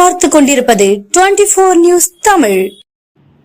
பார்த்து கொண்டிருப்பது 24 நியூஸ் தமிழ்.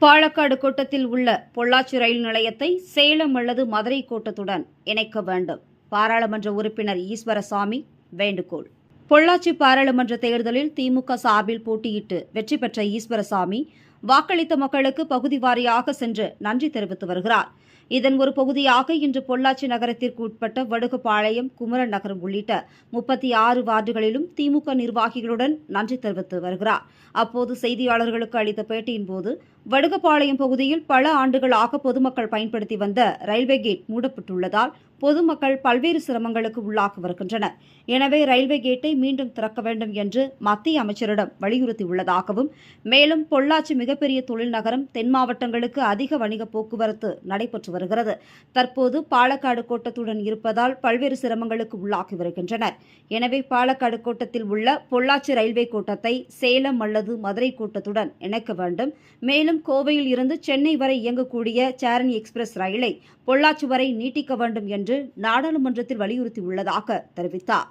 பாலக்காடு கோட்டத்தில் உள்ள பொள்ளாச்சி ரயில் நிலையத்தை சேலம் அல்லது மதுரை கோட்டத்துடன் இணைக்க வேண்டும். பாராளுமன்ற உறுப்பினர் ஈஸ்வரசாமி வேண்டுகோள். பொள்ளாச்சி பாராளுமன்ற தேர்தலில் திமுக சார்பில் போட்டியிட்டு வெற்றி பெற்ற ஈஸ்வரசாமி வாக்களித்த மக்களுக்கு பகுதி வாரியாக சென்று நன்றி தெரிவித்து வருகிறார். இதன் ஒரு பகுதியாக இன்று பொள்ளாச்சி நகரத்திற்கு உட்பட்ட வடுகபாளையம், குமரன் நகரம் உள்ளிட்ட 36 வார்டுகளிலும் திமுக நிர்வாகிகளுடன் நன்றி தெரிவித்து வருகிறார். அப்போது செய்தியாளர்களுக்கு அளித்த பேட்டியின் போது, வடுகபாளையம் பகுதியில் பல ஆண்டுகளாக பொதுமக்கள் பயன்படுத்தி வந்த ரயில்வே கேட் மூடப்பட்டுள்ளதால் பொதுமக்கள் பல்வேறு சிரமங்களுக்கு உள்ளாகி வருகின்றனர். எனவே ரயில்வே கேட்டை மீண்டும் திறக்க வேண்டும் என்று மத்திய அமைச்சரிடம் வலியுறுத்தியுள்ளதாகவும், மேலும் பொள்ளாச்சி மிகப்பெரிய தொழில் நகரம், தென் மாவட்டங்களுக்கு அதிக வணிக போக்குவரத்து நடைபெற்று வருகிறது. தற்போது பாலக்காடு கோட்டத்துடன் இருப்பதால் பல்வேறு சிரமங்களுக்கு உள்ளாகி வருகின்றனர். எனவே பாலக்காடு கோட்டத்தில் உள்ள பொள்ளாச்சி ரயில்வே கோட்டத்தை சேலம் அல்லது மதுரை கோட்டத்துடன் இணைக்க வேண்டும். மேலும் கோவையில் இருந்து சென்னை வரை இயங்கக்கூடிய சேரணி எக்ஸ்பிரஸ் ரயிலை பொள்ளாச்சி வரை நீட்டிக்க வேண்டும் என்று நாடாளுமன்றத்தில் வலியுறுத்தியுள்ளதாக தெரிவித்தார்.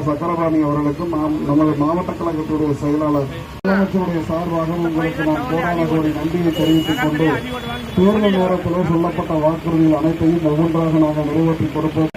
சக்கரபாணி அவர்களுக்கும் நமது மாவட்ட கழகத்துடைய செயலாளர் முதலமைச்சருடைய சார்பாக உங்களுக்கு நாம் கோடான கோடி நன்றியை தெரிவித்துக் கொண்டு தேர்தல் நேரத்தில் சொல்லப்பட்ட வாக்குறுதிகள் அனைத்தையும் ஒவ்வொன்றாக நாங்கள் நிறைவேற்றி கொடுப்போம்.